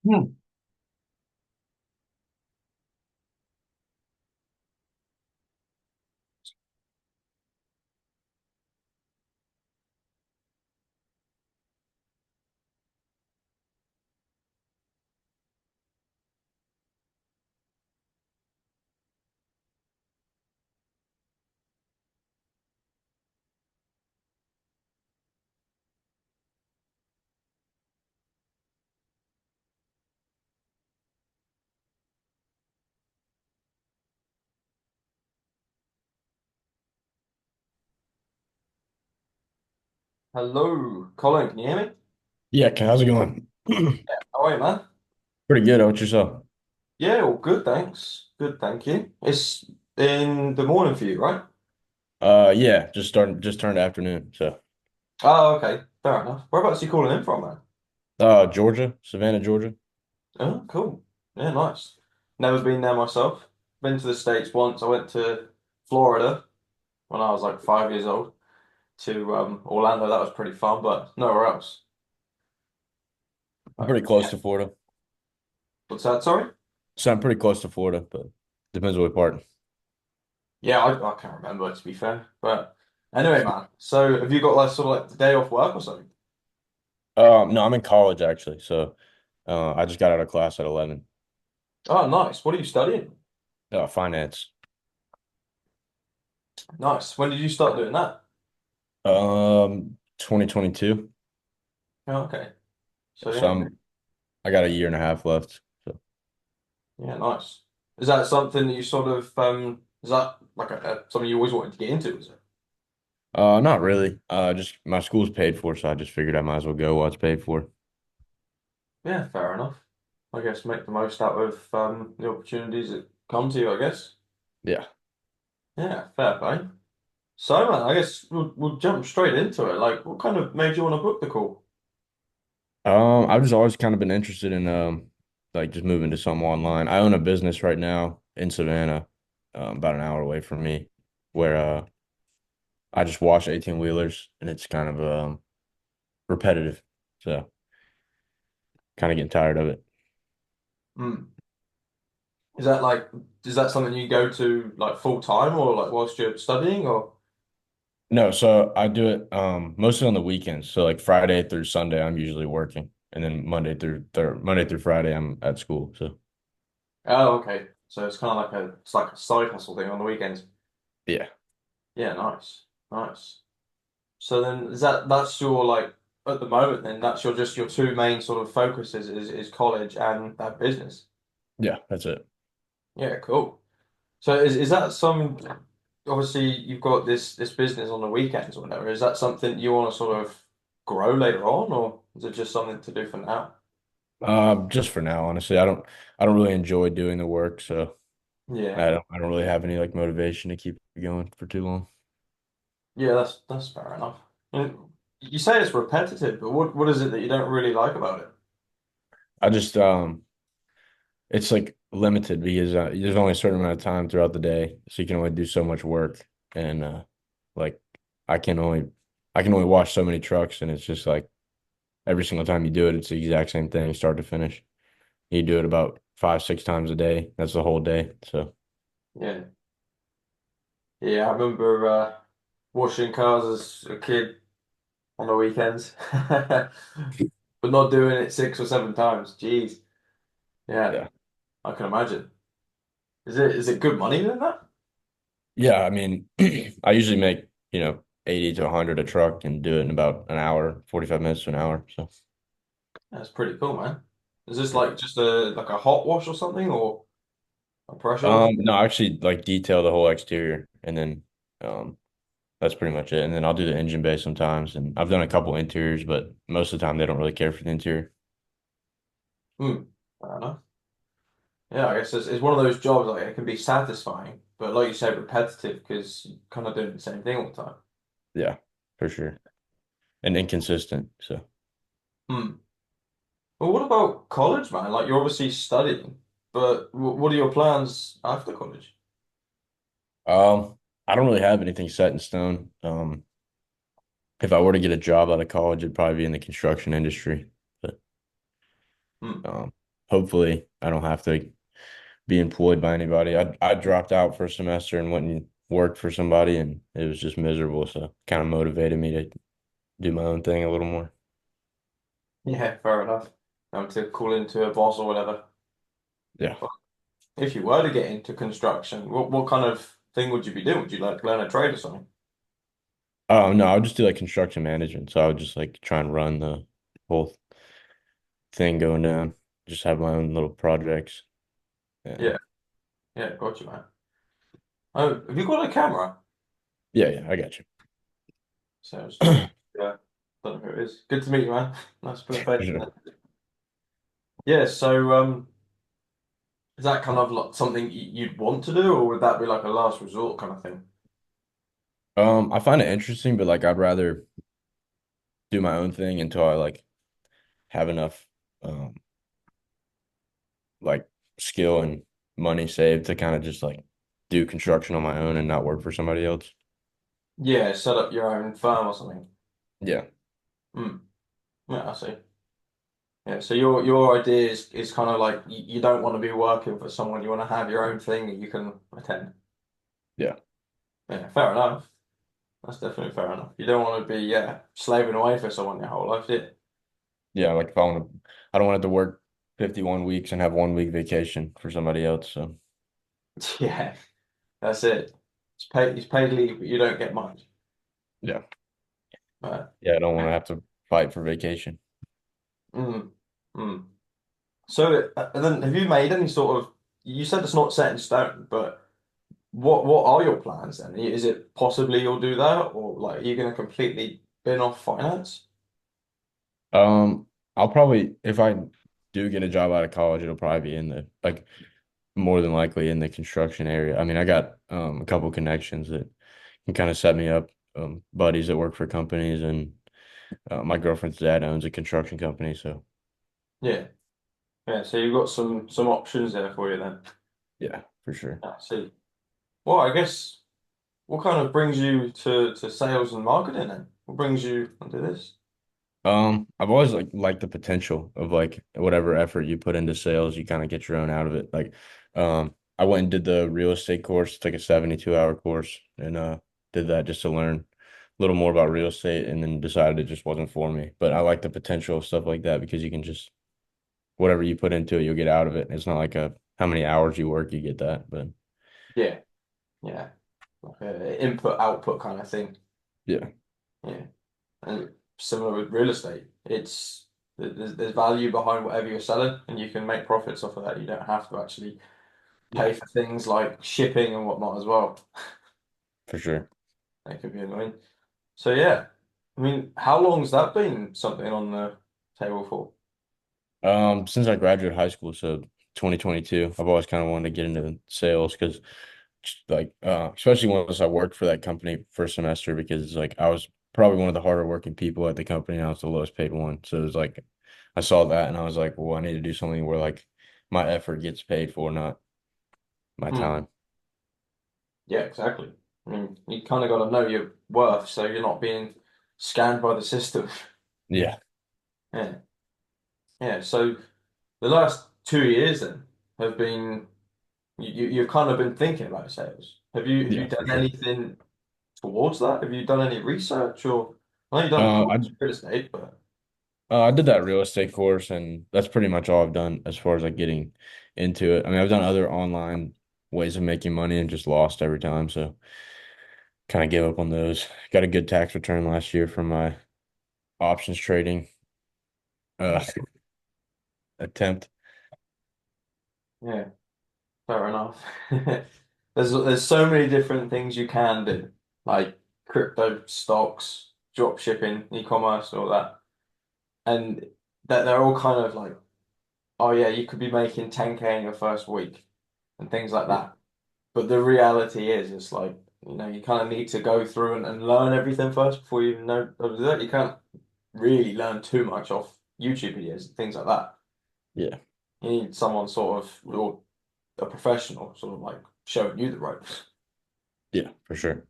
Hmm. Hello, Colin, can you hear me? Yeah, how's it going? How are you, man? Pretty good. How about yourself? Yeah, all good, thanks. Good, thank you. It's in the morning for you, right? Yeah, just turned afternoon. So, Oh, okay, fair enough. Whereabouts are you calling in from, man? Georgia, Savannah, Georgia. Oh, cool. Yeah, nice. Never been there myself. Been to the States once. I went to Florida when I was like 5 years old to Orlando. That was pretty fun, but nowhere else. I'm But pretty close yeah, to Florida. what's that? Sorry? So I'm pretty close to Florida, but depends what part. Yeah, I can't remember to be fair. But anyway, man. So have you got like sort of like the day off work or something? No, I'm in college actually. So, I just got out of class at 11. Oh, nice. What are you studying? Finance. Nice. When did you start doing that? 2022. Oh, okay. So So yeah, I got a year and a half left. So, yeah, nice. Is that something that you sort of is that like something you always wanted to get into, is it? not really. Just my school's paid for, so I just figured I might as well go while it's paid for. Yeah, fair enough. I guess make the most out of the opportunities that come to you, I guess. Yeah. Yeah, fair play. So man, I guess we'll jump straight into it. Like, what kind of made you want to book the call? I've just always kind of been interested in like just moving to something online. I own a business right now in Savannah, about an hour away from me, where I just wash 18 wheelers and it's kind of repetitive. So kind of getting tired of it. Hmm. Is that like is that something you go to like full time or like whilst you're studying or? No, so I do it mostly on the weekends. So like Friday through Sunday I'm usually working. And then Monday through Friday I'm at school. So Oh, okay. So it's kind of like a side hustle thing on the weekends. yeah. Yeah, nice, nice. So then is that's your like at the moment then that's your just your two main sort of focuses is college and that business. Yeah, that's it. Yeah, cool. So is that some obviously you've got this business on the weekends or whatever. Is that something you want to sort of grow later on or is it just something to do for now? Just for now, honestly. I don't really enjoy doing the work, so Yeah. I don't really have any like motivation to keep it going for too long. Yeah, that's fair enough. And you say it's repetitive, but what is it that you don't really like about it? I just it's like limited because there's only a certain amount of time throughout the day, so you can only do so much work, and like I can only I can only wash so many trucks, and it's just like every single time you do it, it's the exact same thing, start to finish. You do it about 5, 6 times a day. That's the whole day. So Yeah. Yeah, I remember washing cars as a kid on the weekends, but not doing it 6 or 7 times. Jeez. Yeah, yeah, I can imagine. Is it good money doing that? yeah. I mean, I usually make 80 to 100 a truck and do it in about an hour, 45 minutes to an hour. So. That's pretty cool, man. Is this Yeah. like just a hot wash or something or a pressure wash? No, I actually like detail the whole exterior and then um that's pretty much it. And then I'll do the engine bay sometimes. And I've done a couple interiors, but most of the time they don't really care for the interior. Hmm. Fair enough. Yeah, I guess it's one of those jobs like it can be satisfying, but like you said, repetitive because you're kind of doing the same thing all the time. Yeah, for sure. And inconsistent. So Hmm. Well, what about college, man? Like you're obviously studying, but what are your plans after college? I don't really have anything set in stone. If I were to get a job out of college, it'd probably be in the construction industry. But Hmm. hopefully I don't have to be employed by anybody. I dropped out for a semester and went and worked for somebody, and it was just miserable. So kind of motivated me to do my own thing a little more. Yeah, fair enough. To call into a boss or whatever. Yeah. But if you were to get into construction, what kind of thing would you be doing? Would you like learn a trade or something? Oh no, I would just do like construction management. So I would just like try and run the whole thing going down. Just have my own little projects. Yeah, And yeah, gotcha, man. Oh, have you got a camera? yeah, yeah, I got you. So I was trying to, yeah, don't know who it is. Good to meet you, man. Nice to put a For face in sure. it. Yeah, so is that kind of like something you'd want to do, or would that be like a last resort kind of thing? I find it interesting, but like I'd rather do my own thing until I like have enough um like skill and money saved to kind of just like do construction on my own and not work for somebody else. Yeah, set up your own firm or something. Yeah. Hmm. Yeah, I see. Yeah, so your idea is kind of like you don't want to be working for someone. You want to have your own thing that you can attend. Yeah. Yeah, fair enough. That's definitely fair enough. You don't want to be slaving away for someone your whole life, do Yeah, like if I want to I don't want to have to work 51 weeks and have 1 week vacation for somebody else. So you? Yeah, that's it. It's paid leave, but you don't get much. yeah. But Yeah, I don't want to have to fight for vacation. mm, mm. So then, have you made any sort of? You said it's not set in stone, but what are your plans then? Is it possibly you'll do that, or like are you going to completely bin off finance? Um, I'll probably if I do get a job out of college, it'll probably be in the like more than likely in the construction area. I mean, I got a couple connections that can kind of set me up, buddies that work for companies, and my girlfriend's dad owns a construction company, so Yeah, yeah. So you've got some options there for you then. yeah, for sure. I see. Well, I guess what kind of brings you to sales and marketing then? What brings you into this? I've always like liked the potential of like whatever effort you put into sales, you kind of get your own out of it. Like, I went and did the real estate course, took a 72-hour course, and did that just to learn a little more about real estate, and then decided it just wasn't for me. But I like the potential of stuff like that because you can just whatever you put into it, you'll get out of it. It's not like a how many hours you work, you get that. But Yeah, yeah. Like a input output kind of thing. yeah, Yeah. And similar with real estate. There's value behind whatever you're selling and you can make profits off of that. You don't have to actually yeah, pay for things like shipping and whatnot as well. for sure. That could be annoying. So yeah. I mean, how long's that been something on the table for? Since I graduated high school, so 2022, I've always kind of wanted to get into sales because like especially once I worked for that company for a semester because like I was probably one of the harder working people at the company and I was the lowest paid one. So it was like I saw that and I was like, well, I need to do something where like my effort gets paid for, not my Hmm. time. Yeah, exactly. I mean, you kind of got to know your worth so you're not being scanned by the system. Yeah. Yeah. Yeah. So the last 2 years then have been you've kind of been thinking about sales. Have you Yeah, for done sure. anything towards that? Have you done any research or I know you've done the Uh, I course in real estate, but I did that real estate course and that's pretty much all I've done as far as like getting into it. I mean, I've done other online ways of making money and just lost every time. So kind of gave up on those. Got a good tax return last year from my options trading uh attempt. yeah, fair enough. There's so many different things you can do, like crypto, stocks, drop shipping, e-commerce, all that. And that they're all kind of like, oh yeah, you could be making 10K in your first week and things like Yeah. that. But the reality is, it's like, you kind of need to go through and learn everything first before you even know how to do that. You can't really learn too much off YouTube videos and things like that. Yeah. You need someone sort of, or a professional, sort of like showing you the ropes. Yeah, for sure.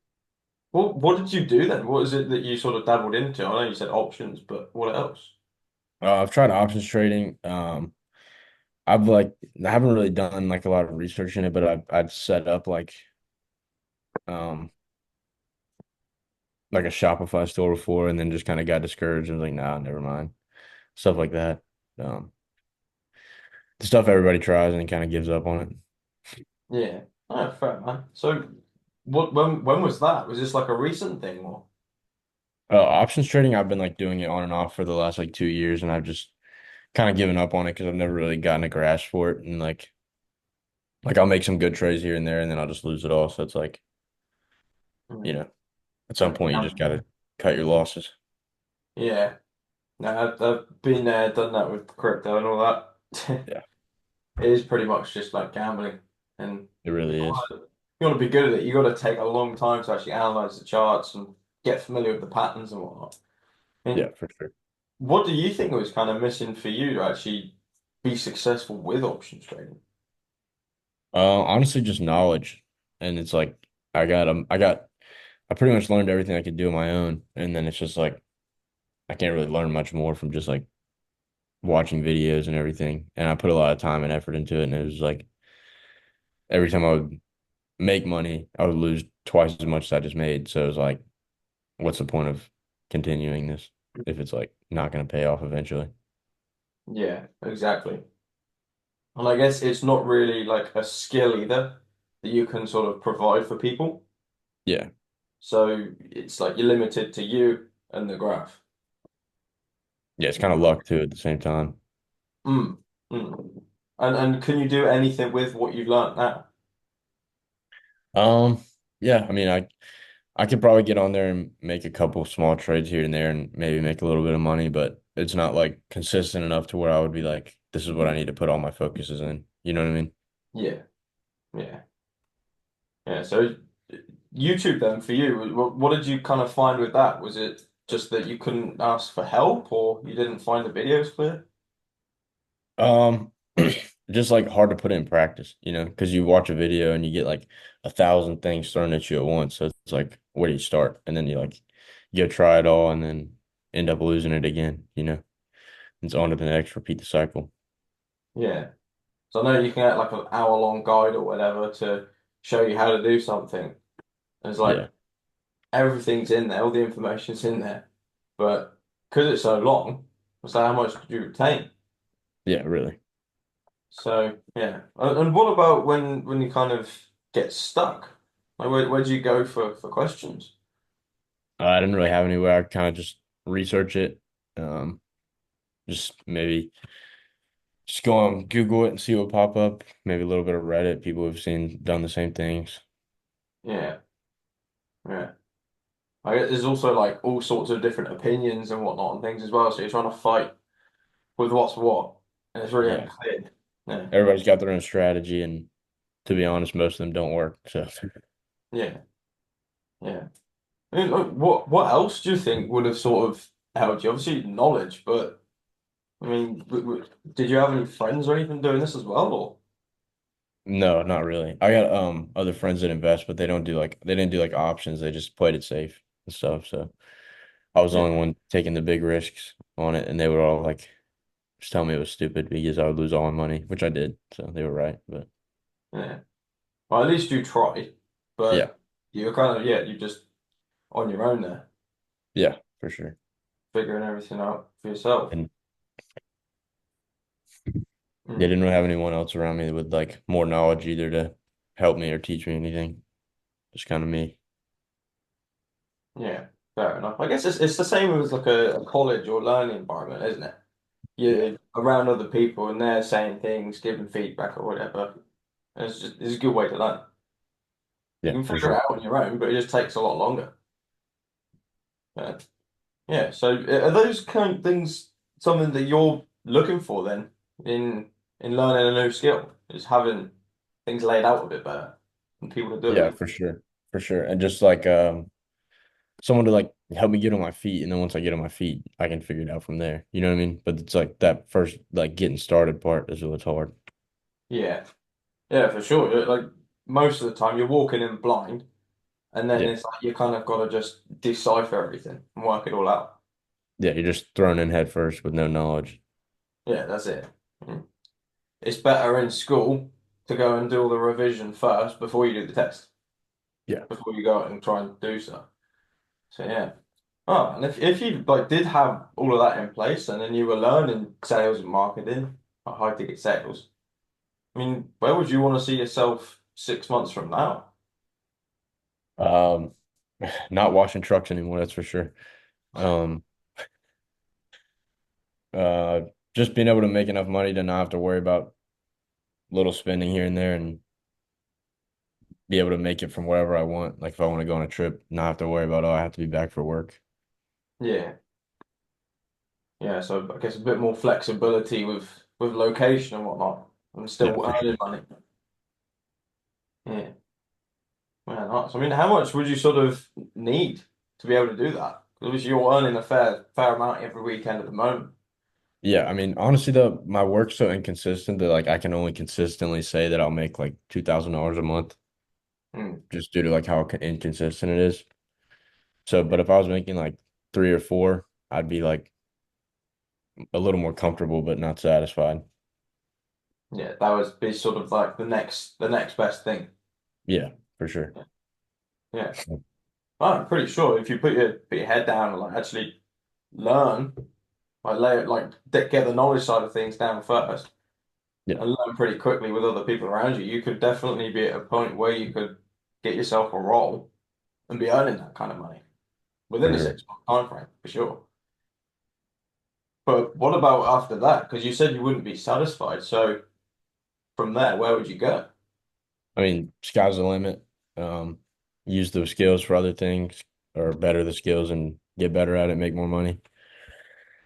Well, what did you do then? What is it that you sort of dabbled into? I know you said options, but what else? I've tried options trading. I've like I haven't really done like a lot of research in it, but I've set up um like a Shopify store before and then just kind of got discouraged and was like, nah, never mind. Stuff like that. Um the stuff everybody tries and then kind of gives up on it. Yeah. Oh, fair man. So when was that? Was this like a recent thing or? Options trading, I've been like doing it on and off for the last like 2 years, and I've just kind of given up on it because I've never really gotten a grasp for it. And like I'll make some good trades here and there, and then I'll just lose it all. So it's like, you Mm. know, at some Like point you just gotta gambling. cut your losses. Yeah. No, I've been there, done that with crypto and all that. Yeah, It is pretty much just like gambling. And it really is. you want to be good at it, you got to take a long time to actually analyze the charts and get familiar with the patterns and whatnot. Yeah, And for sure. what do you think was kind of missing for you to actually be successful with options trading? Honestly, just knowledge, and it's like I pretty much learned everything I could do on my own, and then it's just like I can't really learn much more from just like watching videos and everything. And I put a lot of time and effort into it, and it was like every time I would make money, I would lose twice as much as I just made. So it was like, what's the point of continuing this if it's like not going to pay off eventually? Yeah, exactly. And I guess it's not really like a skill either that you can sort of provide for people. Yeah. So it's like you're limited to you and the graph. Yeah. It's kind of luck too at the same time. Mm. Mm. And can you do anything with what you've learned now? Um, yeah, I mean, I could probably get on there and make a couple small trades here and there and maybe make a little bit of money, but it's not like consistent enough to where I would be like, this is what I need to put all my focuses in. You know what I mean? Yeah, yeah, yeah. So YouTube then for you, what did you kind of find with that? Was it just that you couldn't ask for help or you didn't find the videos clear? Um, just like hard to put it in practice, because you watch a video and you get like 1,000 things thrown at you at once. So it's like, where do you start? And then you go try it all and then end up losing it again. It's on to the next, repeat the cycle. Yeah. So I know you can get like an hour-long guide or whatever to show you how to do something. And it's like Yeah. everything's in there, all the information's in there. But because it's so long, it's like how much could you retain? Yeah, really. So yeah. And what about when you kind of get stuck? Like where do you go for questions? I didn't really have anywhere. I kind of just research it. Um, just maybe just go on Google it and see what pop up. Maybe a little bit of Reddit. People have done the same things. Yeah, yeah. I guess there's also like all sorts of different opinions and whatnot and things as well. So you're trying to fight with what's what, and it's really Yeah. unclear. Yeah, Everybody's got their own strategy, and to be honest, most of them don't work. So, yeah, yeah. I mean, like, what else do you think would have sort of helped you? Obviously, knowledge, but I mean, did you have any friends or anything doing this as well? Or no, not really. I got other friends that invest, but they didn't do like options. They just played it safe and stuff. So I was the yeah, only one taking the big risks on it, and they were all like just telling me it was stupid because I would lose all my money, which I did. So they were right. But yeah. Well, at least you tried, yeah, but you're kind of you just on your own there, yeah, for sure. figuring everything out for yourself. And they Mm, didn't really have anyone else around me with like more knowledge either to help me or teach me anything. Just kind of me. yeah, fair enough. I guess it's the same as like a college or learning environment, isn't it? Yeah, You're around other people and they're saying things, giving feedback or whatever. And it's a good way to learn. You yeah, can for figure it sure. out on your own, but it just takes a lot longer. Yeah. Yeah. So are those kind of things something that you're looking for then in learning a new skill? Is having things laid out a bit better and people to do it Yeah, with? for sure. For sure. And just like someone to like help me get on my feet, and then once I get on my feet, I can figure it out from there. You know what I mean? But it's like that first like getting started part is what's hard. Yeah. Yeah, for sure. Like most of the time you're walking in blind and then Yeah. it's like you kind of got to just decipher everything and work it all out. Yeah, you're just thrown in head first with no knowledge. Yeah, that's it. Mm. it's better in school to go and do all the revision first before you do the test, Yeah. before you go out and try and do so. So yeah. Oh, and if you like did have all of that in place and then you were learning sales and marketing, like high ticket sales, I mean, where would you want to see yourself 6 months from now? Um, not washing trucks anymore, that's for sure. Um, uh, just being able to make enough money to not have to worry about little spending here and there and be able to make it from wherever I want. Like if I want to go on a trip, not have to worry about, oh, I have to be back for work. Yeah. Yeah, so I guess a bit more flexibility with location and whatnot, and Yeah, still for earning sure. money. Yeah, man, nice. I mean, how much would you sort of need to be able to do that? 'Cause obviously you're earning a fair amount every weekend at the moment. Yeah, I mean, honestly though, my work's so inconsistent that like I can only consistently say that I'll make like $2,000 a month Hmm. just due to like how inconsistent it is. So, but if I was making like three or four, I'd be like a little more comfortable, but not satisfied. Yeah, that would be sort of like the next best thing. Yeah, for sure. Yeah, yeah. Well, I'm pretty sure if you put your head down and like actually learn, like get the knowledge side of things down first Yeah, and learn pretty quickly with other people around you, you could definitely be at a point where you could get yourself a role and be earning that kind of money within for a sure. 6 month time frame for sure. But what about after that? Because you said you wouldn't be satisfied. So from there, where would you go? I mean, sky's the limit. Um, use those skills for other things or better the skills and get better at it, make more money.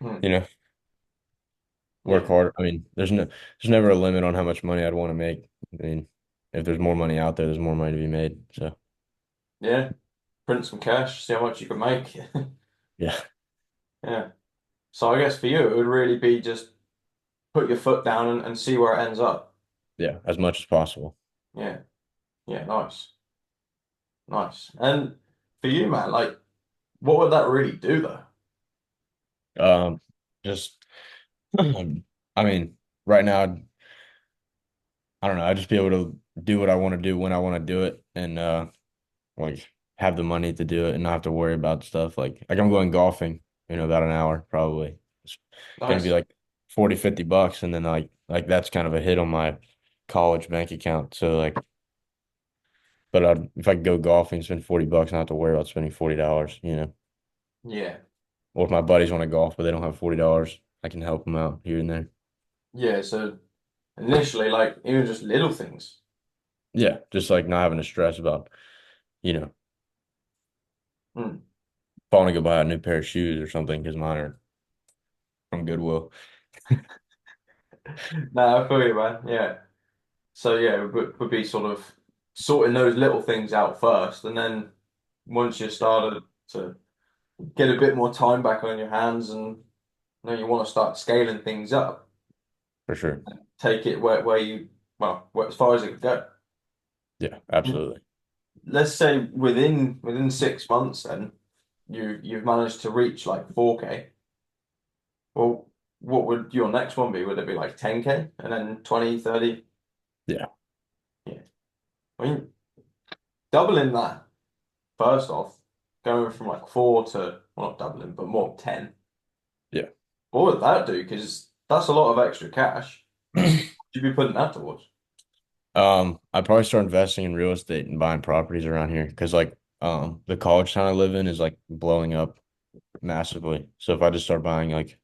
Hmm. You know, work Yeah, hard. I mean, there's never a limit on how much money I'd want to make. I mean, if there's more money out there, there's more money to be made. So, yeah. Print some cash, see how much you can make. yeah, Yeah. So I guess for you, it would really be just put your foot down and see where it ends up. yeah, as much as possible. Yeah. Yeah. Nice. Nice. And for you, man, like, what would that really do though? Um, just, I mean, right now, I don't know. I just be able to do what I want to do when I want to do it, and like have the money to do it, and not have to worry about stuff. Like I'm going golfing in about an hour, probably. It's gonna be Nice. like 40, $50, and then like that's kind of a hit on my college bank account. So like, but if I could go golfing, spend $40, not have to worry about spending $40. Yeah. Or if my buddies want to golf but they don't have $40, I can help them out here and there. Yeah. So initially, like, even just little things. Yeah, just like not having to stress about, you know, Hmm. if I want to go buy a new pair of shoes or something because mine are from Goodwill. No, I feel you, man. Yeah. So yeah, it would be sort of sorting those little things out first, and then once you started to get a bit more time back on your hands, and you want to start scaling things up, For sure. take it where you as far as it could go. Yeah, absolutely. Let's say within 6 months, then you've managed to reach like 4K. Well, what would your next one be? Would it be like 10K and then 20, 30? Yeah, Yeah. I mean, doubling that first off, going from like four to, well, not doubling, but more 10. yeah. What would that do? Because that's a lot of extra cash. You'd be putting that towards. I'd probably start investing in real estate and buying properties around here because like the college town I live in is like blowing up massively. So if I just start buying like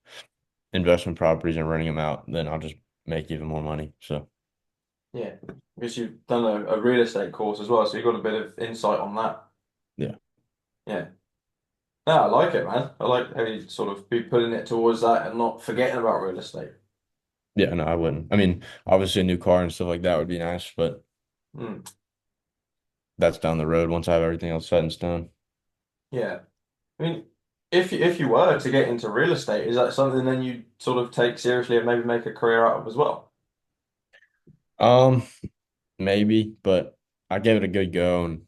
investment properties and renting them out, then I'll just make even more money. So Yeah. Because you've done a real estate course as well, so you've got a bit of insight on that. yeah. Yeah. Yeah, I like it, man. I like how you sort of be putting it towards that and not forgetting about real estate. Yeah, no, I wouldn't. I mean, obviously a new car and stuff like that would be nice, but Mm. that's down the road once I have everything else set in stone. Yeah. I mean, if you were to get into real estate, is that something then you sort of take seriously and maybe make a career out of as well? Um, maybe, but I gave it a good go and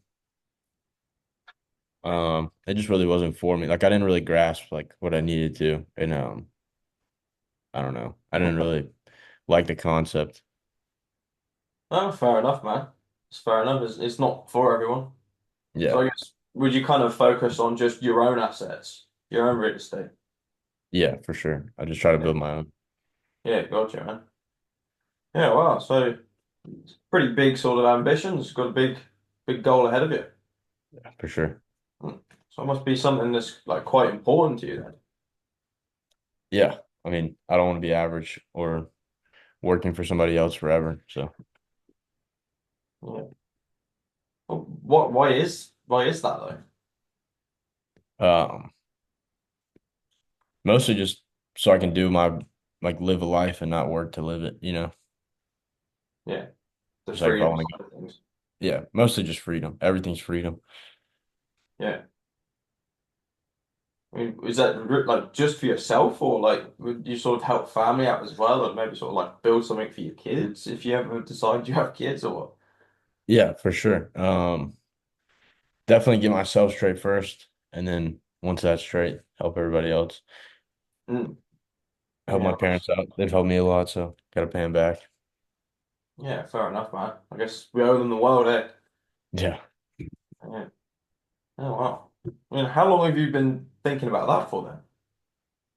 it just really wasn't for me. Like I didn't really grasp like what I needed to. And I don't know. I didn't really like the concept. Oh, fair enough, man. It's fair enough. It's not for everyone. So Yeah, I guess would you kind of focus on just your own assets, your own real estate? yeah, for sure. I just try to Yeah, build my own. yeah, gotcha, man. Yeah, wow. So pretty big sort of ambitions. Got a big goal ahead of you. Yeah, for sure. Hmm. So it must be something that's like quite important to you then. Yeah, I mean, I don't want to be average or working for somebody else forever. So, Yeah. Well, why is that though? um, mostly just so I can do my like live a life and not work to live it. Yeah, the Just like if I freedom want to side of things. yeah, mostly just freedom. Everything's freedom. Yeah. I mean, is that like just for yourself, or like would you sort of help family out as well, and maybe sort of like build something for your kids if you ever decide you have kids, or what? Yeah, for sure. Definitely get myself straight first, and then once that's straight, help everybody else. Mm. Help my Yeah, parents out. They've helped me a lot, so gotta pay them back. yeah, fair enough, man. I guess we owe them the world, eh? Yeah. Yeah. Oh wow. I mean, how long have you been thinking about that for then?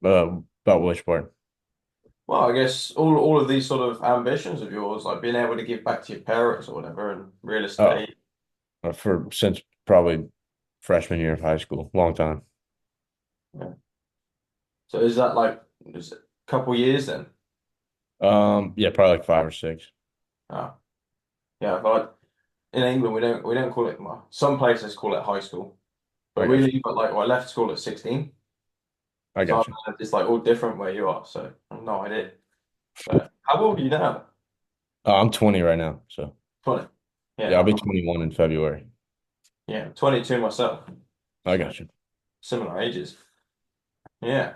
About which part? Well, I guess all of these sort of ambitions of yours, like being able to give back to your parents or whatever, and real Oh, estate. for since probably freshman year of high school, long time. Yeah. So is that like is it a couple years then? Yeah, probably like 5 or 6. Oh, yeah. But in England, we don't call it. Well, some places call it high school, but I we got you. leave at like well, I left school at 16, I so I got don't you. know if it's like all different where you are. So I have no idea. But how old are you now? I'm 20 right now, so 20. Yeah, yeah, I'll be no, 21 in February. yeah, I'm 22 myself. I So got you. similar ages. Yeah.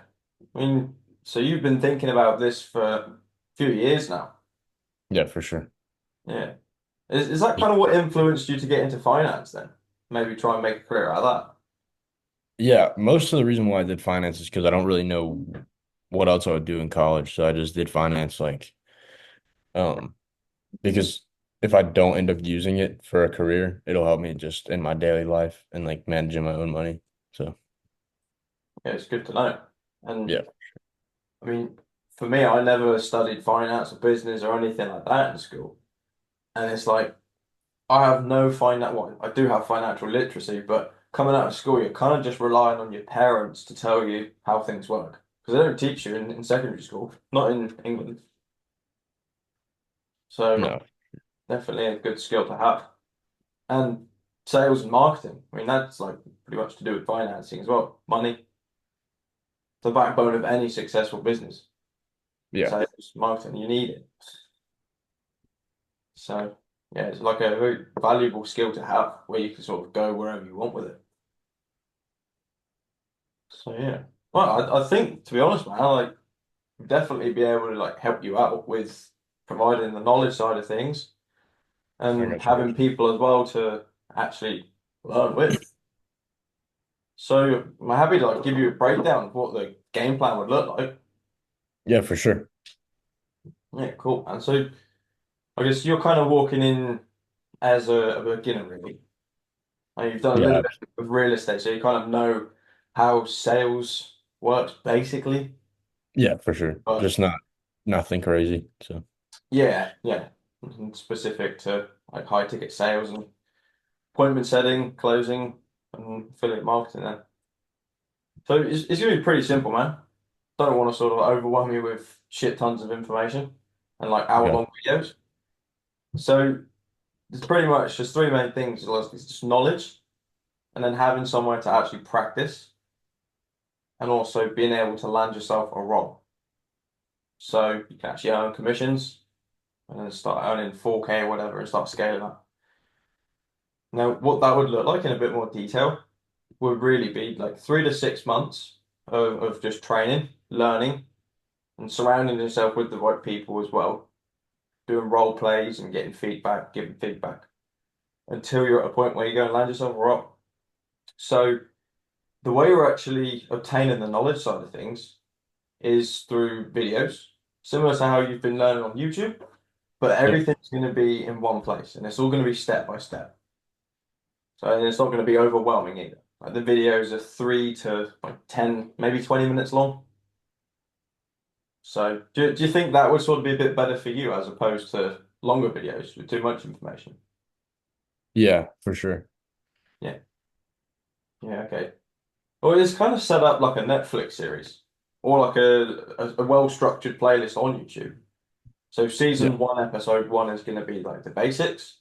I mean, so you've been thinking about this for a few years now. Yeah, for sure. Yeah. Is that kind of what influenced you to get into finance then? Maybe try and make a career out of Yeah, most of the reason why I did finance is because I don't really know what else I would do in college. So I just did finance um because if I don't end up using it for a career, it'll help me just in my daily life and like managing my own money. So that? Yeah, it's good to know. And yeah, I mean, for me, I never studied finance or business or anything like that in school. And it's like, I have no finance, well, I do have financial literacy, but coming out of school, you're kind of just relying on your parents to tell you how things work. Because they don't teach you in secondary school, not in England. So no, definitely a good skill to have. And sales and marketing, I mean, that's like pretty much to do with financing as well. Money, the backbone of any successful business. yeah, Sales, marketing, you need it. So yeah, it's like a very valuable skill to have where you can sort of go wherever you want with it. So yeah. Well, I think to be honest, man, I like definitely be able to like help you out with providing the knowledge side of things I and got you. having people as well to actually learn with. So I'm happy to like give you a breakdown of what the game plan would look like. Yeah, for sure. Yeah, cool. And so I guess you're kind of walking in as a beginner, really. Like, you've done a little Yeah, bit of real estate, so you kind of know how sales works basically. yeah, for sure. But Just not nothing crazy. So yeah, yeah, and specific to like high ticket sales and appointment setting, closing, and affiliate marketing. Then, so it's going to be pretty simple, man. Don't want to sort of overwhelm you with shit tons of information and like I got hour-long videos. So there's pretty much just three main things. It's just knowledge, and then having somewhere to actually practice, and also being able to land yourself a role. So you can actually earn commissions and then start earning 4K or whatever and start scaling up. Now, what that would look like in a bit more detail would really be like 3 to 6 months of just training, learning, and surrounding yourself with the right people as well, doing role plays and getting feedback, giving feedback until you're at a point where you go and land yourself a role. So the way we're actually obtaining the knowledge side of things is through videos, similar to how you've been learning on YouTube, but Yeah. everything's going to be in one place and it's all going to be step by step. So and it's not going to be overwhelming either. Like the videos are 3 to 10, maybe 20 minutes long. So do you think that would sort of be a bit better for you as opposed to longer videos with too much information? Yeah, for sure. Yeah. Yeah, okay. Well, it's kind of set up like a Netflix series or like a well-structured playlist on YouTube. So Yeah. season one, episode one is going to be like the basics,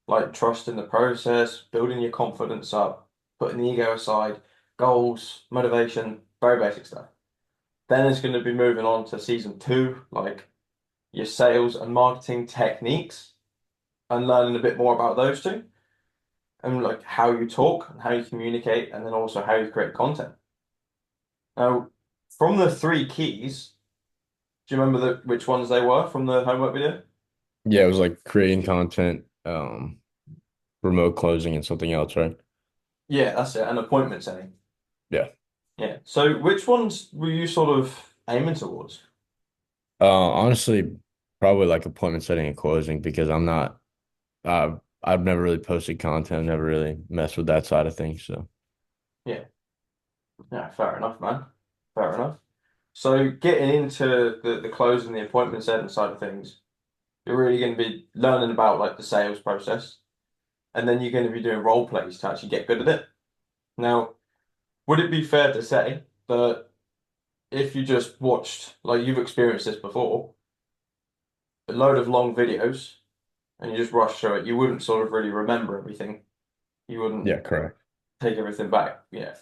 like trust in the process, building your confidence up, putting the ego aside, goals, motivation, very basic stuff. Then it's going to be moving on to season two, like your sales and marketing techniques and learning a bit more about those two and like how you talk and how you communicate and then also how you create content. Now, from the three keys, do you remember which ones they were from the homework video? Yeah, it was like creating content, remote closing and something else, right? Yeah, that's it. And appointment setting. Yeah. Yeah. So which ones were you sort of aiming towards? Honestly, probably like appointment setting and closing because I'm not I've never really posted content, never really messed with that side of things. So Yeah. Yeah, fair enough, man. Fair enough. So getting into the close and the appointment setting side of things, you're really going to be learning about like the sales process, and then you're going to be doing role plays to actually get good at it. Now, would it be fair to say that if you just watched, like you've experienced this before, a load of long videos and you just rush through it, you wouldn't sort of really remember everything. You wouldn't yeah, correct. take everything back. Yeah.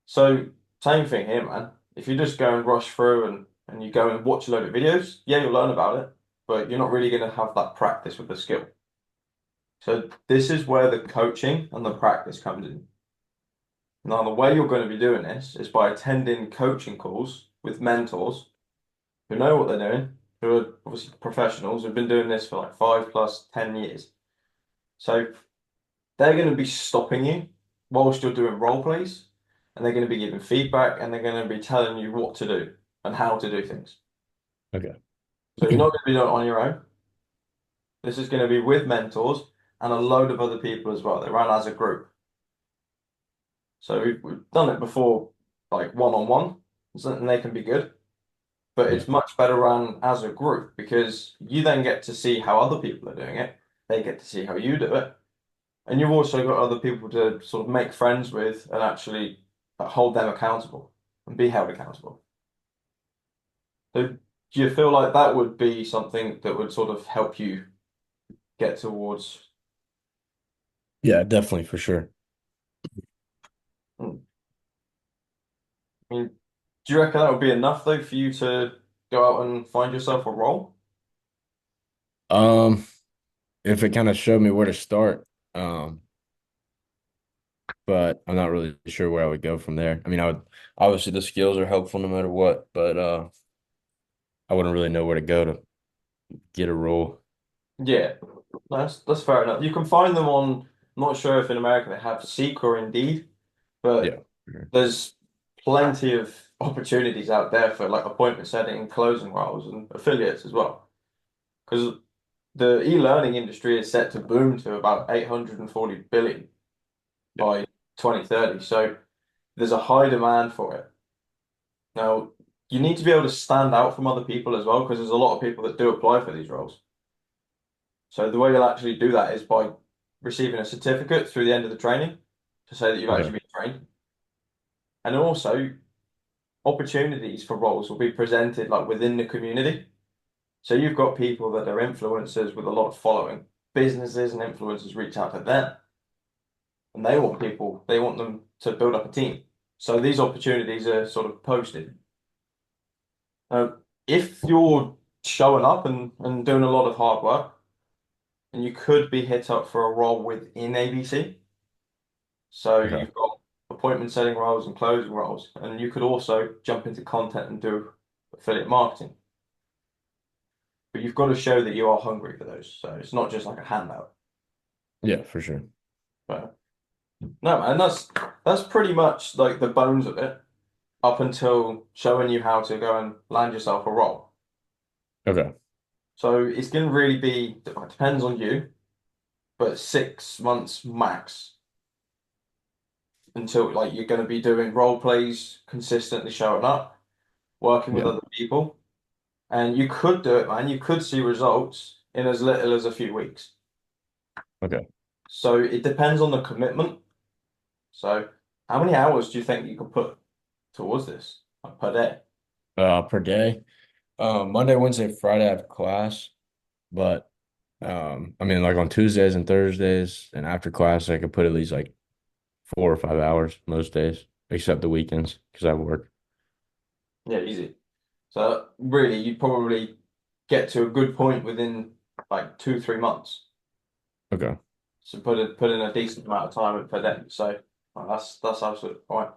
So same thing here, man. If you just go and rush through and you go and watch a load of videos, yeah, you'll learn about it, but you're not really going to have that practice with the skill. So this is where the coaching and the practice comes in. Now, the way you're going to be doing this is by attending coaching calls with mentors who know what they're doing, who are obviously professionals, who've been doing this for like 5 plus 10 years. So they're going to be stopping you whilst you're doing role plays, and they're going to be giving feedback, and they're going to be telling you what to do and how to do things. Okay. So you're not going to be doing it on your own. This is going to be with mentors and a load of other people as well. They run as a group. So we've done it before, like one-on-one, and they can be good. But Yeah. it's much better run as a group because you then get to see how other people are doing it. They get to see how you do it. And you've also got other people to sort of make friends with and actually hold them accountable and be held accountable. So do you feel like that would be something that would sort of help you get towards? Yeah, definitely for sure. I mean, do you reckon that would be enough though for you to go out and find yourself a role? Um, if it kind of showed me where to start, um, but I'm not really sure where I would go from there. I mean, I would obviously the skills are helpful no matter what, but I wouldn't really know where to go to get a role. Yeah, that's fair enough. You can find them on, I'm not sure if in America they have Seek or Indeed, Yeah. but Sure. there's plenty of opportunities out there for like appointment setting and closing roles and affiliates as well. Because the e-learning industry is set to boom to about 840 billion Yeah. by 2030. So there's a high demand for it. Now, you need to be able to stand out from other people as well, because there's a lot of people that do apply for these roles. So the way you'll actually do that is by receiving a certificate through the end of the training to say that you've Okay. actually been trained. And also opportunities for roles will be presented like within the community. So you've got people that are influencers with a lot of following. Businesses and influencers reach out to them and they want them to build up a team. So these opportunities are sort of posted. Now, if you're showing up and doing a lot of hard work, and you could be hit up for a role within ABC. So Okay. you've got appointment setting roles and closing roles, and you could also jump into content and do affiliate marketing. But you've got to show that you are hungry for those. So it's not just like a handout. Yeah, for sure. But no, man, that's pretty much like the bones of it up until showing you how to go and land yourself a role. Okay. So it's going to really be, it depends on you, but 6 months max until like you're going to be doing role plays, consistently showing up, working with Yeah. other people. And you could do it, man. You could see results in as little as a few weeks. Okay. So it depends on the commitment. So how many hours do you think you could put towards this like, per day? Per day. Monday, Wednesday, Friday I have class, but I mean like on Tuesdays and Thursdays and after class I could put at least like 4 or 5 hours most days, except the weekends because I work. Yeah, easy. So really, you'd probably get to a good point within like 2, 3 months. Okay. So put in a decent amount of time per day. So that's absolutely fine.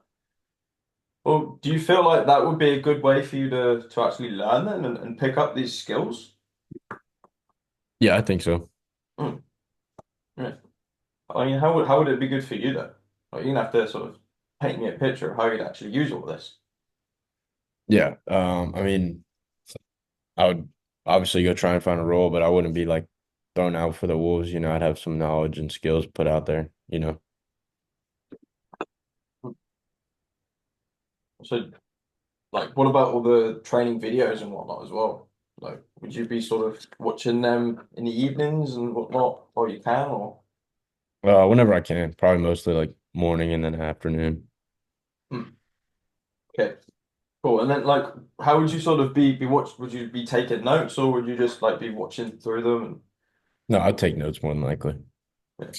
Well, do you feel like that would be a good way for you to actually learn then and pick up these skills? Yeah, I think so. Hmm, yeah. I mean, how would it be good for you though? Like, you're gonna have to sort of paint me a picture of how you'd actually use all this. Yeah. I mean, I would obviously go try and find a role, but I wouldn't be like thrown out for the wolves. I'd have some knowledge and skills put out there. So, like, what about all the training videos and whatnot as well? Like, would you be sort of watching them in the evenings and whatnot, or you can, or? Whenever I can, probably mostly like morning and then afternoon. Hmm. Okay, cool. And then, like, how would you sort of be watch? Would you be taking notes, or would you just like be watching through them? And No, I'd take notes more than likely. yeah,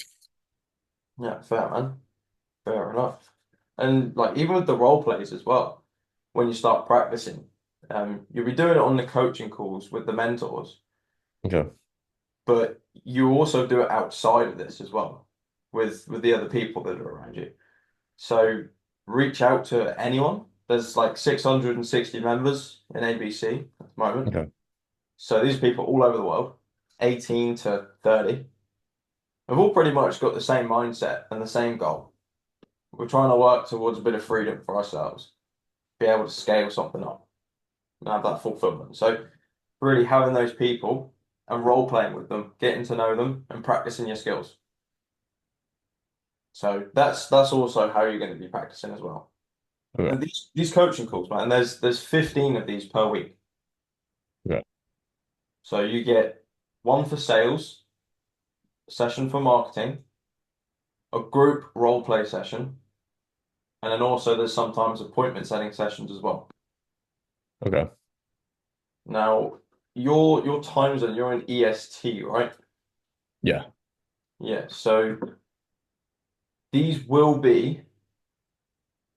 yeah, fair man, fair enough. And like, even with the role plays as well, when you start practicing, you'll be doing it on the coaching calls with the mentors, Okay. but you also do it outside of this as well with the other people that are around you. So reach out to anyone. There's like 660 members in ABC at the moment. Okay. So these are people all over the world, 18 to 30. We've all pretty much got the same mindset and the same goal. We're trying to work towards a bit of freedom for ourselves, be able to scale something up and have that fulfillment. So really having those people and role playing with them, getting to know them and practicing your skills. So that's also how you're going to be practicing as well. Okay. And these coaching calls, man, there's 15 of these per week. Okay. So you get one for sales, a session for marketing, a group role play session, and then also there's sometimes appointment setting sessions as well. Okay. Now, your time zone, you're in EST, right? Yeah. Yeah, so these will be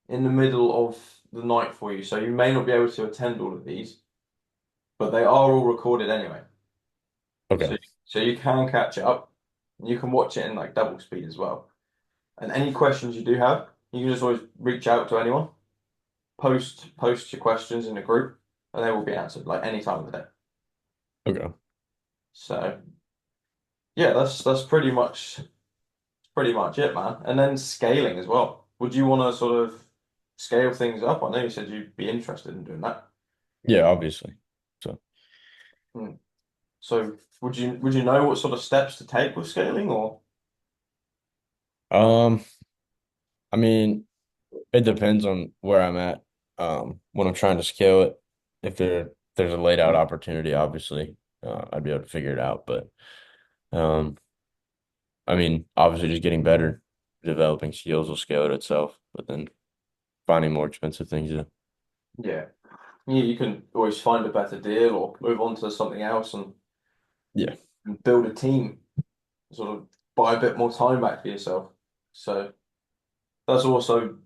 in the middle of the night for you. So you may not be able to attend all of these, but they are all recorded anyway. So Okay. so you can catch up. You can watch it in like double speed as well. And any questions you do have, you can just always reach out to anyone, post your questions in a group, and they will be answered like any time of the day. Okay. So yeah, that's pretty much it, man. And then scaling as well. Would you want to sort of scale things up? I know you said you'd be interested in doing that. Yeah, obviously. So, Hmm. So would you know what sort of steps to take with scaling or? um, I mean, it depends on where I'm at. When I'm trying to scale it, if there's a laid out opportunity, obviously, I'd be able to figure it out. But um, I mean, obviously, just getting better, developing skills will scale it itself. But then finding more expensive things, yeah. Yeah. You can always find a better deal or move on to something else Yeah. and build a team, sort of buy a bit more time back for yourself. So that's also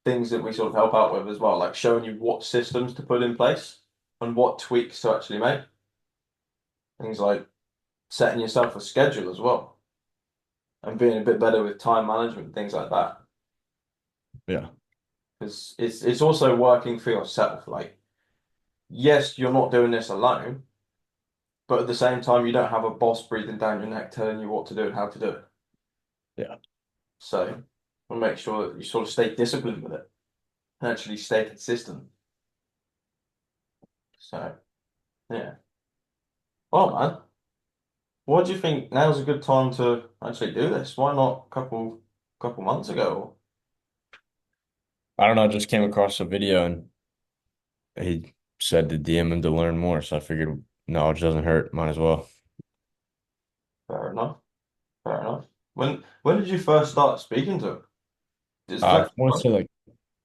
things that we sort of help out with as well, like showing you what systems to put in place and what tweaks to actually make. Things like setting yourself a schedule as well and being a bit better with time management, things like that. Yeah. Because it's also working for yourself. Like, yes, you're not doing this alone, but at the same time, you don't have a boss breathing down your neck telling you what to do and how to do it. Yeah. So we'll make sure that you sort of stay disciplined with it and actually stay consistent. So yeah. Well, man, what do you think now's a good time to actually do this? Why not a couple months ago? I don't know, I just came across a video and he said to DM him to learn more, so I figured knowledge doesn't hurt, might as well. Fair enough. Fair enough. When did you first start speaking to him? It's I flexible, want to right? say like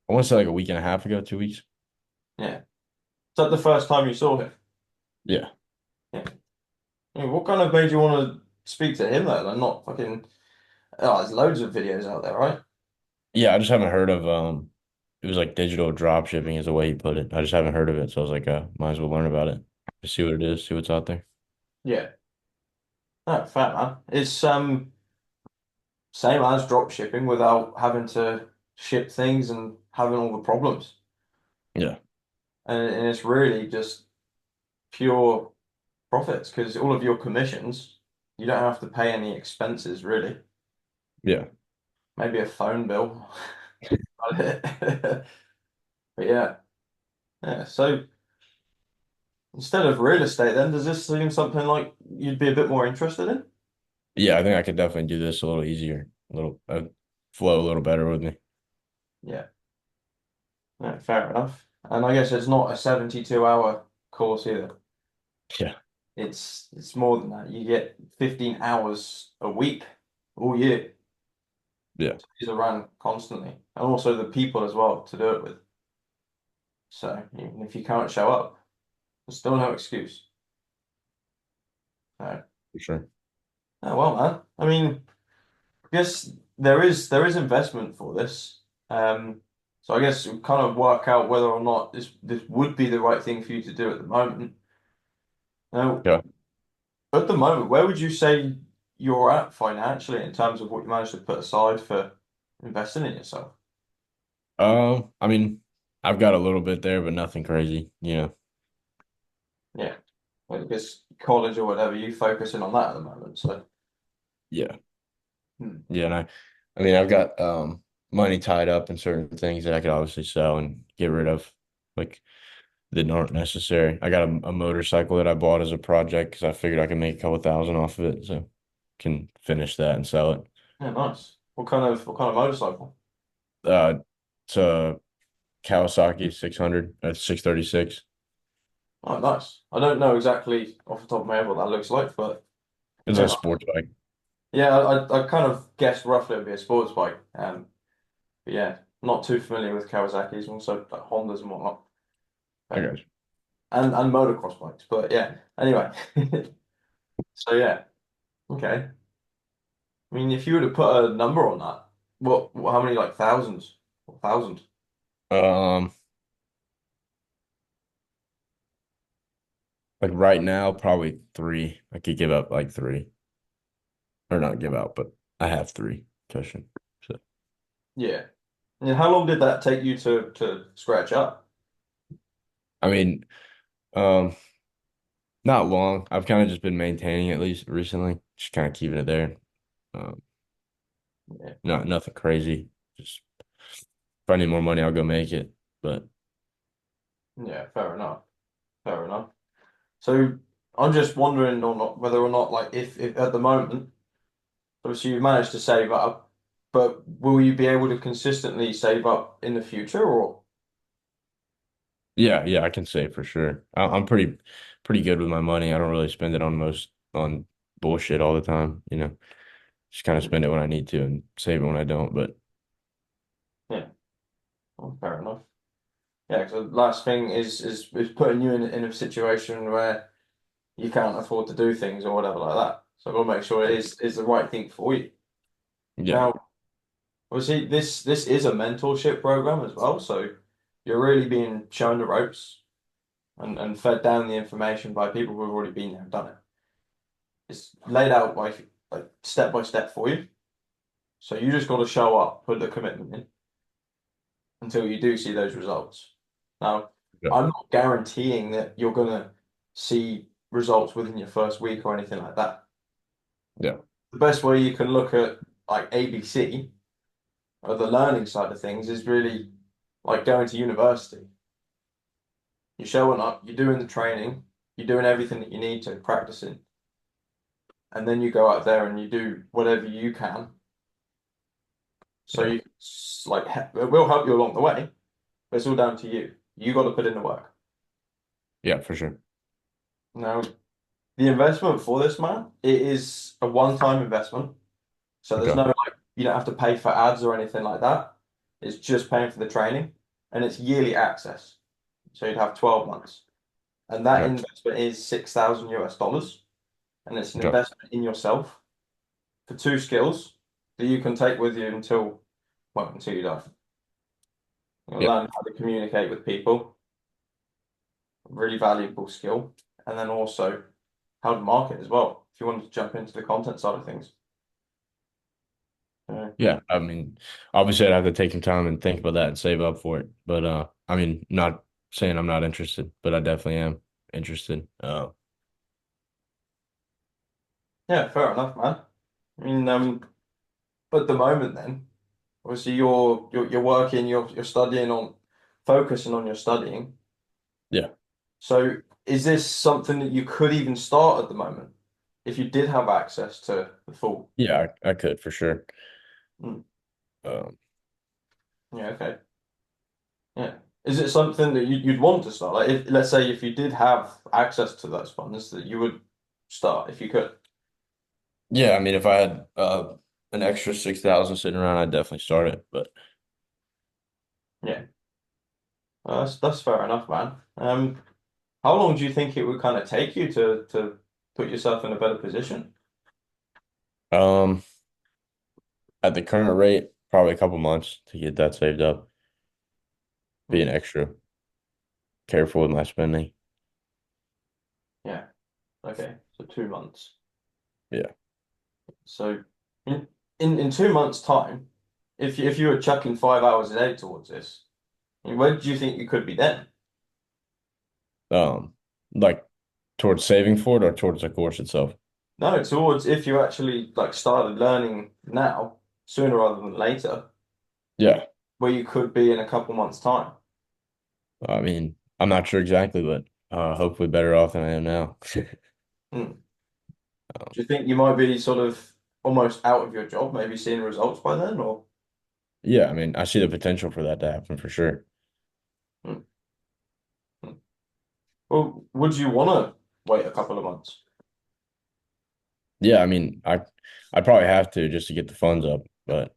I want to say like a week and a half ago, 2 weeks. Yeah. Is that the first time you saw him? Yeah. Yeah. Yeah, what kind of made you want to speak to him though? Like not fucking. Oh, there's loads of videos out there, right? Yeah, I just haven't heard of it was like digital drop shipping is the way he put it. I just haven't heard of it, so I was like, might as well learn about it. Just see what it is, see what's out there. Yeah. Oh, fair man. It's same as drop shipping without having to ship things and having all the problems. Yeah. And it's really just pure profits because all of your commissions, you don't have to pay any expenses really. Yeah. Maybe a phone bill. But yeah, yeah. So instead of real estate, then does this seem something like you'd be a bit more interested in? Yeah, I think I could definitely do this a little easier, a little flow a little better with me. Yeah, yeah, fair enough. And I guess it's not a 72-hour course either. Yeah. It's more than that. You get 15 hours a week all year. Yeah, These are run constantly, and also the people as well to do it with. So even if you can't show up, there's still no excuse. So, for sure. oh well, man. I mean, I guess there is investment for this. So I guess we kind of work out whether or not this would be the right thing for you to do at the moment. Now, Yeah. at the moment, where would you say you're at financially in terms of what you managed to put aside for investing in yourself? I mean, I've got a little bit there, but nothing crazy, you know. Yeah, well, I guess college or whatever, you focusing on that at the moment. So, Yeah. hmm. Yeah, and I mean, I've got money tied up in certain things that I could obviously sell and get rid of, like that aren't necessary. I got a motorcycle that I bought as a project because I figured I could make a couple thousand off of it, so can finish that and sell it. Yeah, nice. What kind of motorcycle? Uh, it's a Kawasaki 600, 636. Oh, nice. I don't know exactly off the top of my head what that looks like, but It's yeah, a sports bike. yeah, I kind of guessed roughly it'd be a sports bike. But yeah, not too familiar with Kawasaki's, also like Hondas and whatnot, I but, got you. and motocross bikes. But yeah, anyway, so yeah, okay. I mean, if you were to put a number on that, how many like thousands, 1,000? Um, like right now, probably three. I could give up like three, or not give out, but I have three cushion. So Yeah. And how long did that take you to scratch up? I mean, um, not long. I've kind of just been maintaining at least recently, just kind of keeping it there. Um, Yeah, not nothing crazy. Just if I need more money, I'll go make it. But yeah, fair enough. Fair enough. So I'm just wondering or not whether or not like if at the moment, obviously you've managed to save up, but will you be able to consistently save up in the future or yeah, I can say for sure. I'm pretty good with my money. I don't really spend it on most on bullshit all the time. Just kind of spend it when I need to and save it when I don't. But yeah, well, fair enough. Yeah, so the last thing is putting you in a situation where you can't afford to do things or whatever like that. So we'll make sure it is the right thing for you. yeah, Now, obviously, this is a mentorship program as well, so you're really being shown the ropes and fed down the information by people who've already been there and done it. It's laid out like step by step for you. So you just got to show up, put the commitment in until you do see those results. Now, yeah, I'm not guaranteeing that you're gonna see results within your first week or anything like that. yeah, The best way you can look at like ABC or the learning side of things is really like going to university. You're showing up, you're doing the training, you're doing everything that you need to practicing, and then you go out there and you do whatever you can. So Yeah. you like it will help you along the way, but it's all down to you. You got to put in the work. Yeah, for sure. Now, the investment for this, man, it is a one-time investment. So there's Okay. no like you don't have to pay for ads or anything like that. It's just paying for the training, and it's yearly access. So you'd have 12 months. And that Okay. investment is 6,000 US dollars. And it's an Okay. investment in yourself for two skills that you can take with you until, well, until you die. You'll Yeah. learn how to communicate with people, really valuable skill. And then also how to market as well, if you wanted to jump into the content side of things. Uh, Yeah. I mean, obviously I'd have to take some time and think about that and save up for it. But I mean, not saying I'm not interested, but I definitely am interested. yeah, fair enough, man. I mean, at the moment then, obviously you're working, you're studying on focusing on your studying. Yeah. So is this something that you could even start at the moment if you did have access to the full? Yeah, I could for sure. Mm, Um, yeah, okay. Yeah. Is it something that you'd want to start? Like if let's say if you did have access to those funds that you would start if you could. yeah, I mean, if I had an extra 6,000 sitting around, I'd definitely start it. But Yeah. Well, that's fair enough, man. How long do you think it would kind of take you to put yourself in a better position? um, at the current rate, probably a couple months to get that saved up. Being Hmm. extra careful with my spending. Yeah. Okay. So 2 months. Yeah. So in 2 months' time, if you were chucking 5 hours a day towards this, I mean, where do you think you could be then? Um, like towards saving for it or towards the course itself. No, towards if you actually like started learning now, sooner rather than later, Yeah. where you could be in a couple months' time. I mean, I'm not sure exactly, but hopefully better off than I am now. Hmm. Do you think you might be sort of almost out of your job, maybe seeing results by then, or? Yeah, I mean, I see the potential for that to happen for sure. Hmm. Hmm. Well, would you want to wait a couple of months? Yeah, I mean, I'd probably have to just to get the funds up, but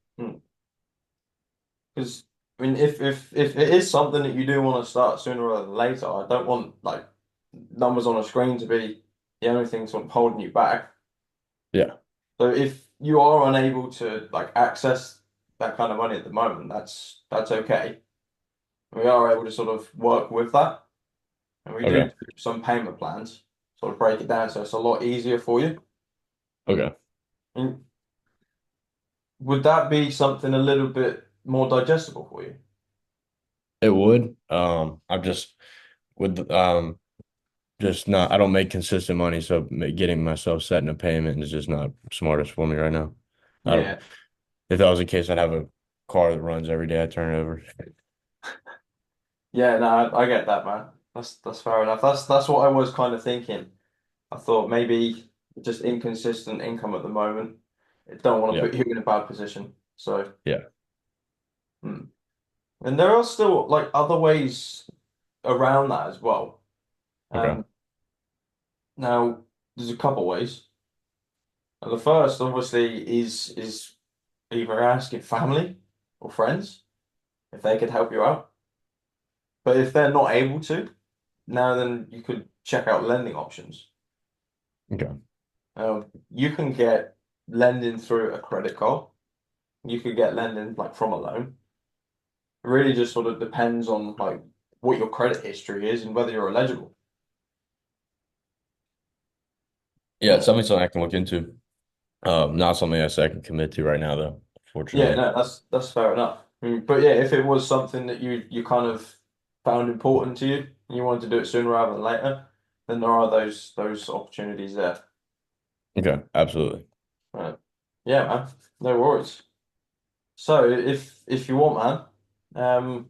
Because I mean, if it is something that you do want to start sooner rather than later, I don't want like numbers on a screen to be the only thing sort of holding you back. yeah. So if you are unable to like access that kind of money at the moment, that's okay. We are able to sort of work with that, and we do Okay. some payment plans, sort of break it down so it's a lot easier for you. Okay. And would that be something a little bit more digestible for you? It would. I'm just with just not. I don't make consistent money, so getting myself set in a payment is just not smartest for me right now. I don't. Yeah. If that was the case, I'd have a car that runs every day I turn it over. Yeah, no, I get that, man. That's fair enough. That's what I was kind of thinking. I thought maybe just inconsistent income at the moment. I don't want to Yeah. put you in a bad position. So, Yeah. hmm. And there are still like other ways around that as well. Okay. Um, now there's a couple ways. And the first, obviously, is either asking family or friends if they could help you out. But if they're not able to, now then you could check out lending options. Okay. You can get lending through a credit card. You could get lending like from a loan. It really just sort of depends on like what your credit history is and whether you're eligible. Yeah, Yeah, it's definitely something I can look into. Not something I can commit to right now, though, yeah, fortunately. no, that's fair enough. But yeah, if it was something that you kind of found important to you and you wanted to do it sooner rather than later, then there are those opportunities there. Okay, absolutely. Right. Yeah, man, no worries. So if you want, man,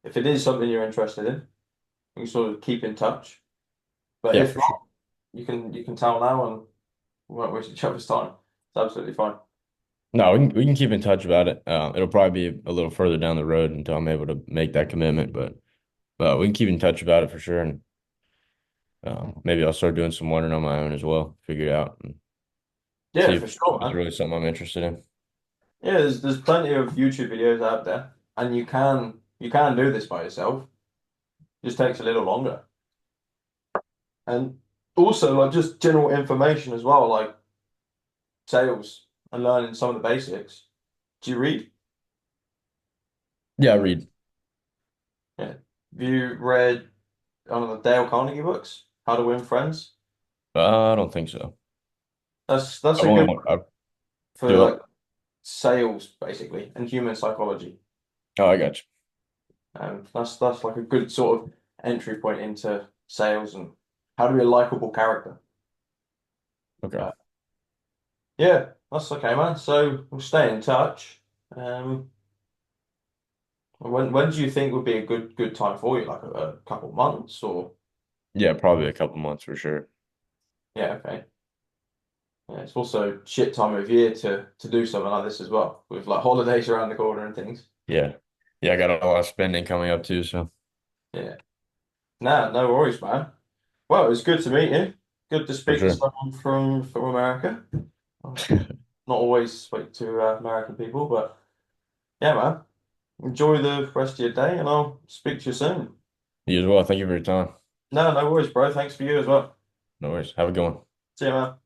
if it is something you're interested in, you can sort of keep in touch. But Yeah, if for sure. not, you can tell now and we won't waste each other's time. It's absolutely fine. No, we can keep in touch about it. It'll probably be a little further down the road until I'm able to make that commitment, but we can keep in touch about it for sure. And maybe I'll start doing some wondering on my own as well, figure it out and see Yeah, for if sure, it's man. really something I'm interested in. Yeah, there's plenty of YouTube videos out there, and you can do this by yourself. It just takes a little longer. And also like just general information as well, like sales and learning some of the basics. Do you read? Yeah, I read. Yeah. Have you read one of the Dale Carnegie books? How to Win Friends? I don't think so. That's I've a good only one I for do it. like sales basically and human psychology. Oh, I got That's like a good sort of entry point into sales and how to be a likable character. you. Okay. Uh, yeah, that's okay, man. So we'll stay in touch. Um, when do you think would be a good time for you? Like a couple months or Yeah, probably a couple months for sure. yeah, okay. Yeah, it's also shit time of year to do something like this as well, with like holidays around the corner and things. Yeah. Yeah, I got a lot of spending coming up too, so Yeah. Nah, no worries, man. Well, it was good to meet you. Good to for speak to sure. someone from America. Not always speak to American people, but yeah, man. Enjoy the rest of your day, and I'll speak to you soon. You as well. Thank you for your time. No, no worries, bro. Thanks for you as well. No worries. Have a good one. See you, man.